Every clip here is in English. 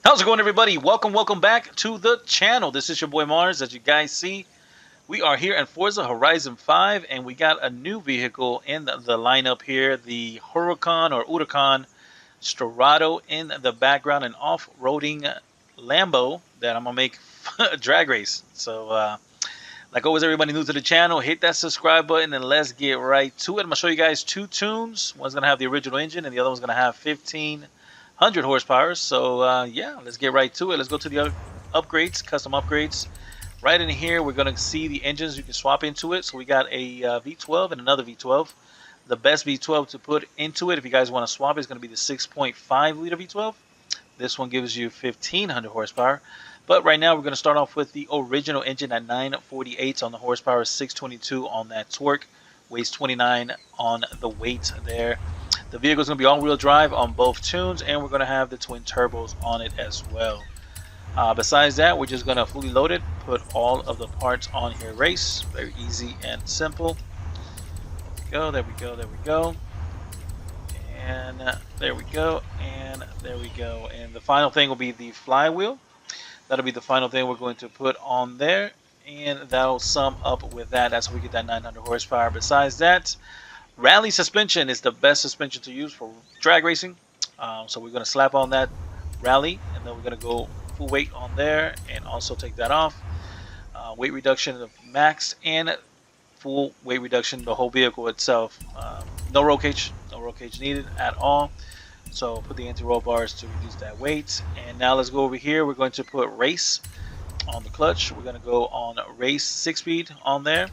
How's it going, everybody? Welcome back to the channel. This is your boy Mars. As you guys see, we are here in Forza Horizon 5, and we got a new vehicle in the lineup here, the Huracán or Huracán Sterrato in the background, an off-roading Lambo that I'm gonna make a drag race. So, like always, everybody new to the channel, hit that subscribe button and let's get right to it. I'm gonna show you guys two tunes. One's gonna have the original engine, and the other one's gonna have 1500 horsepower. So yeah, let's get right to it. Let's go to the upgrades, custom upgrades. Right in here, we're going to see the engines you can swap into it. So we got a V12 and another V12. The best V12 to put into it, if you guys want to swap, is going to be the 6.5 liter V12. This one gives you 1500 horsepower. But right now, we're going to start off with the original engine at 948 on the horsepower, 622 on that torque, weighs 29 on the weight there. The vehicle is going to be all-wheel drive on both tunes, and we're going to have the twin turbos on it as well. Besides that, we're just going to fully load it, put all of the parts on here, race. Very easy and simple. There we go. And there we go, and there we go. And the final thing will be the flywheel. That'll be the final thing we're going to put on there, and that'll sum up with that. That's how we get that 900 horsepower. Besides that, rally suspension is the best suspension to use for drag racing. So we're going to slap on that rally, and then we're going to go full weight on there and also take that off. Weight reduction of max and full weight reduction the whole vehicle itself. No roll cage needed at all. So put the anti-roll bars to reduce that weight. And now let's go over here. We're going to put race on the clutch. We're going to go on race 6-speed on there.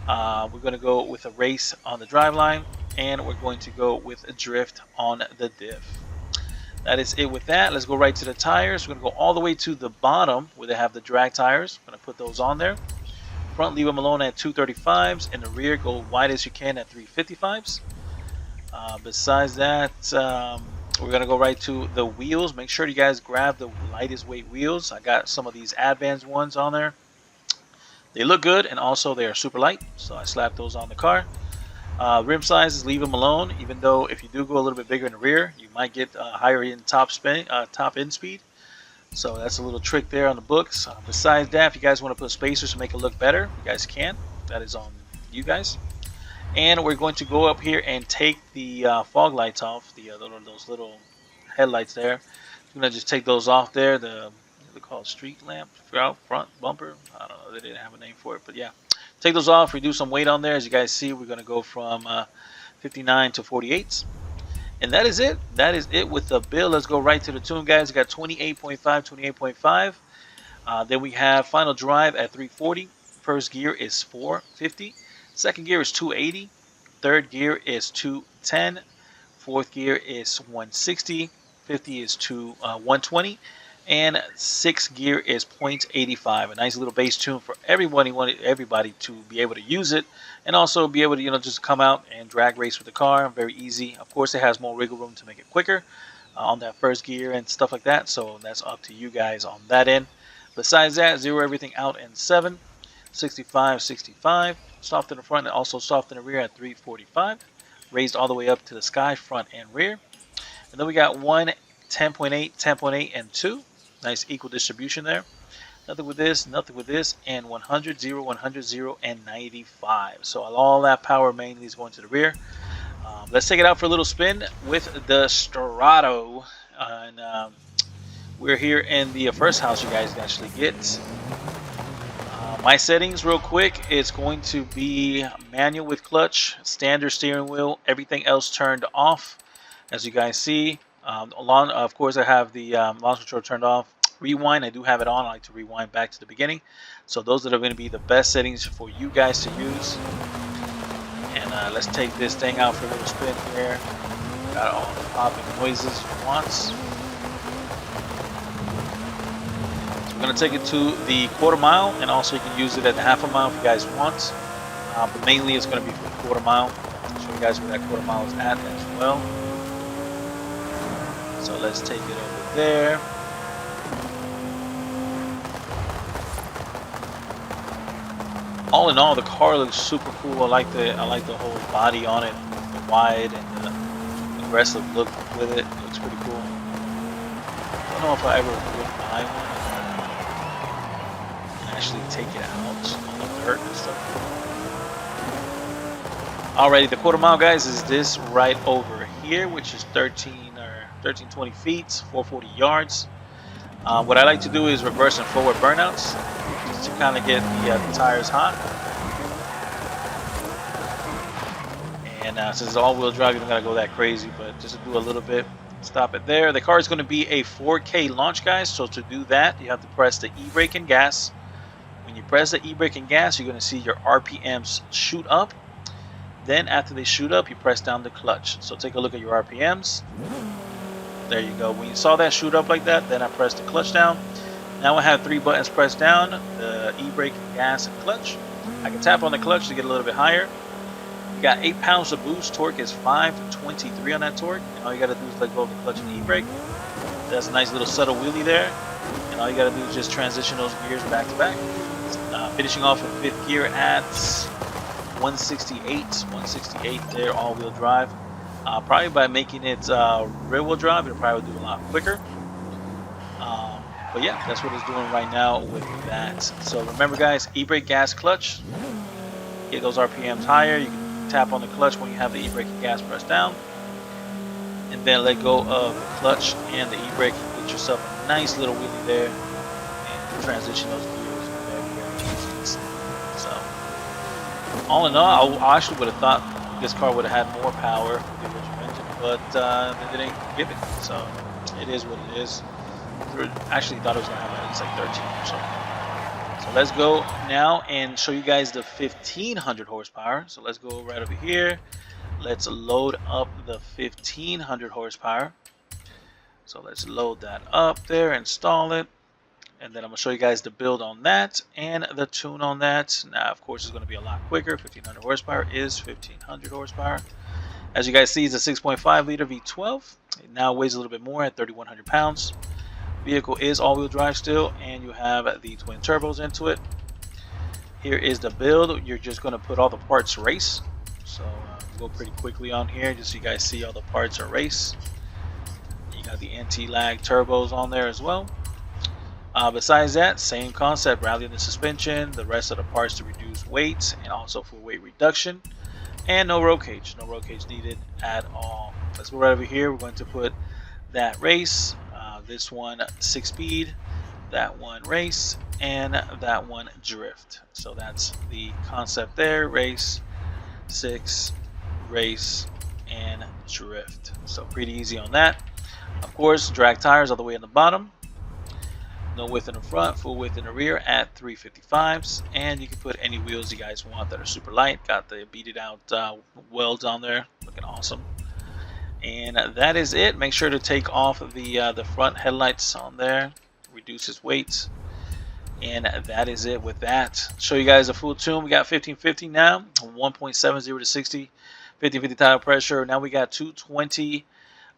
We're going to go with a race on the driveline, and we're going to go with a drift on the diff. That is it with that. Let's go right to the tires. We're going to go all the way to the bottom where they have the drag tires. I'm going to put those on there. Front, leave them alone at 235s. In the rear, go wide as you can at 355s. Besides that, we're going to go right to the wheels. Make sure you guys grab the lightest weight wheels. I got some of these advanced ones on there. They look good, and also they are super light, so I slapped those on the car. Rim sizes, leave them alone, even though if you do go a little bit bigger in the rear, you might get higher in top end speed. So that's a little trick there on the books. Besides that, if you guys want to put spacers to make it look better, you guys can. That is on you guys. And we're going to go up here and take the fog lights off, those little headlights there. I'm going to just take those off there. They're called street lamp, front bumper. I don't know, they didn't have a name for it, but yeah. Take those off, reduce some weight on there. As you guys see, we're going to go from 59 to 48. And that is it. That is it with the build. Let's go right to the tune, guys. We got 28.5, 28.5. Then we have final drive at 340. First gear is 450. Second gear is 280. Third gear is 210. Fourth gear is 160. 50 is 120. And sixth gear is 0.85. A nice little bass tune for everybody. Wanted everybody to be able to use it, and also be able to just come out and drag race with the car. Very easy. Of course, it has more wiggle room to make it quicker on that first gear and stuff like that. So that's up to you guys on that end. Besides that, zero everything out in 7, 65, 65. Soft in the front and also soft in the rear at 345. Raised all the way up to the sky, front and rear. And then we got 1, 10.8, 10.8, and 2. Nice equal distribution there. Nothing with this, and 100, 0, 100, 0, and 95. So all that power mainly is going to the rear. Let's take it out for a little spin with the Sterrato. And we're here in the first house you guys can actually get. My settings real quick, it's going to be manual with clutch, standard steering wheel, everything else turned off. As you guys see, of course, I have the launch control turned off. Rewind, I do have it on. I like to rewind back to the beginning. So those are going to be the best settings for you guys to use. And let's take this thing out for a little spin here. Got all the popping noises you want. So we're going to take it to the quarter mile, and also you can use it at the half a mile if you guys want. But mainly it's going to be for the quarter mile. I'll show you guys where that quarter mile is at as well. So let's take it over there. All in all, the car looks super cool. I like the whole body on it, the wide and the aggressive look with it. It looks pretty cool. don't know if I ever would buy one and actually take it out on the dirt and stuff. Alrighty, the quarter mile, guys, is this right over here, which is 1320 feet, 440 yards. What I like to do is reverse and forward burnouts just to kind of get the tires hot. And since it's all-wheel drive, you don't gotta go that crazy, but just to do a little bit, stop it there. The car is going to be a 4K launch, guys. So to do that, you have to press the e-brake and gas. When you press the e-brake and gas, you're going to see your RPMs shoot up. Then after they shoot up, you press down the clutch. So take a look at your RPMs. There you go. When you saw that shoot up like that, then I pressed the clutch down. Now I have 3 buttons pressed down, the e-brake, gas, and clutch. I can tap on the clutch to get a little bit higher. You got 8 pounds of boost. Torque is 523 on that torque. And all you got to do is let go of the clutch and the e-brake. That's a nice little subtle wheelie there. And all you got to do is just transition those gears back to back. Finishing off in 5th gear at 168 there, all-wheel drive. Probably by making it rear-wheel drive, it'll probably do a lot quicker. But yeah, that's what it's doing right now with that. So remember, guys, e-brake, gas, clutch. Get those RPMs higher. You can tap on the clutch when you have the e-brake and gas pressed down. And then let go of the clutch and the e-brake. Get yourself a nice little wheelie there. And transition those gears very, very easy. So, all in all, I actually would have thought this car would have had more power with the original engine, but they didn't give it. So, it is what it is. I actually thought it was going to have at least like 13 or so. So let's go now and show you guys the 1500 horsepower. So let's go right over here. Let's load up the 1500 horsepower. So let's load that up there, install it. And then I'm going to show you guys the build on that and the tune on that. Now, of course, it's going to be a lot quicker. 1500 horsepower is 1500 horsepower. As you guys see, it's a 6.5 liter V12. It now weighs a little bit more at 3,100 pounds. Vehicle is all-wheel drive still, and you have the twin turbos into it. Here is the build. You're just going to put all the parts race. So go pretty quickly on here just so you guys see all the parts are race. You got the anti-lag turbos on there as well. Besides that, same concept, rallying the suspension, the rest of the parts to reduce weight and also for weight reduction. And no roll cage needed at all. Let's go right over here. We're going to put that race. This one 6-speed, that one race, and that one drift. So that's the concept there: race, 6, race, and drift. So pretty easy on that. Of course, drag tires all the way in the bottom. No width in the front, full width in the rear at 355s, and you can put any wheels you guys want that are super light. Got the beaded out welds on there, looking awesome. And that is it. Make sure to take off the front headlights on there, reduces weight, and that is it with that. Show you guys a full tune. We got 1550 now, 1.70 to 60, 1550 tire pressure. Now we got 220,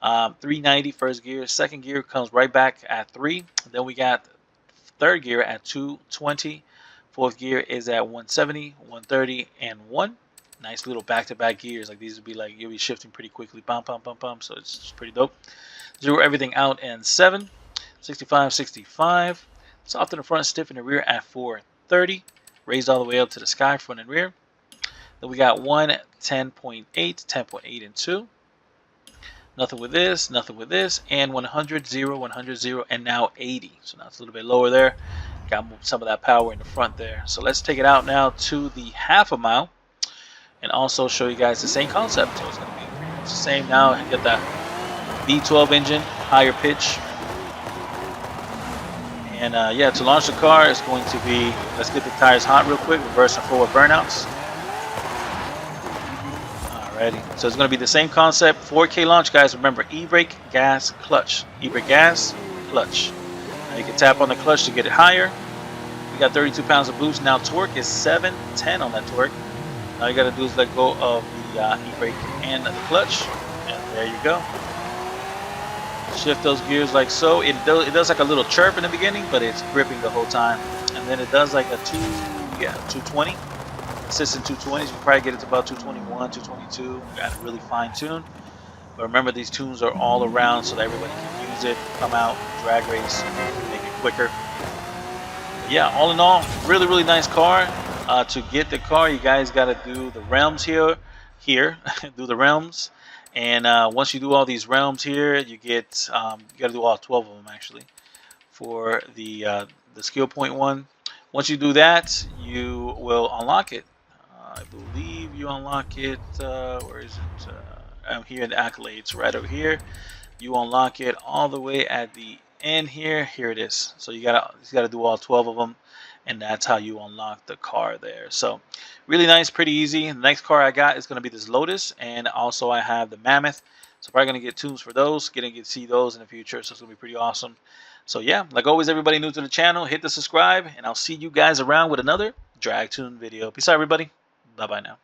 390 first gear. Second gear comes right back at 3. Then we got third gear at 220. Fourth gear is at 170, 130, and 1. Nice little back-to-back gears. Like these would be like, you'll be shifting pretty quickly. Bum, bum, bum, bum. So it's just pretty dope. Zero everything out in 7. 65, 65. Soft in the front, stiff in the rear at 430. Raised all the way up to the sky, front and rear. Then we got 1, 10.8, 10.8 and 2. Nothing with this, and 100, 0, 100, 0, and now 80. So now it's a little bit lower there. Got some of that power in the front there. So let's take it out now to the half a mile. And also show you guys the same concept. So it's going to be pretty much the same now. You get that V12 engine, higher pitch. And yeah, to launch the car, it's going to be, let's get the tires hot real quick, reverse and forward burnouts. Alrighty, so it's going to be the same concept, 4K launch, guys. Remember, e-brake, gas, clutch. E-brake, gas, clutch. Now you can tap on the clutch to get it higher. We got 32 pounds of boost. Now torque is 710 on that torque. All you got to do is let go of the e-brake and the clutch, and there you go. Shift those gears like so. It does like a little chirp in the beginning, but it's gripping the whole time. And then it does like a 220. Consistent 220s. You can probably get it to about 221, 222. Got it really fine tuned. But remember, these tunes are all around so that everybody can use it, come out, drag race, make it quicker. Yeah, all in all, really, really nice car. To get the car, you guys got to do the realms here, do the realms, and once you do all these realms here, you get you got to do all 12 of them actually for the skill point one. Once you do that, you will unlock it. I believe you unlock it. Where is it? I'm here in the accolades, right over here. You unlock it all the way at the end here. Here it is. So you gotta do all 12 of them, and that's how you unlock the car there. So really nice, pretty easy. The next car I got is gonna be this Lotus, and also I have the Mammoth. So probably gonna get tunes for those. Gonna get to see those in the future. So it's gonna be pretty awesome. So yeah, like always, everybody new to the channel, hit the subscribe, and I'll see you guys around with another drag tune video. Peace out, everybody. Bye bye now.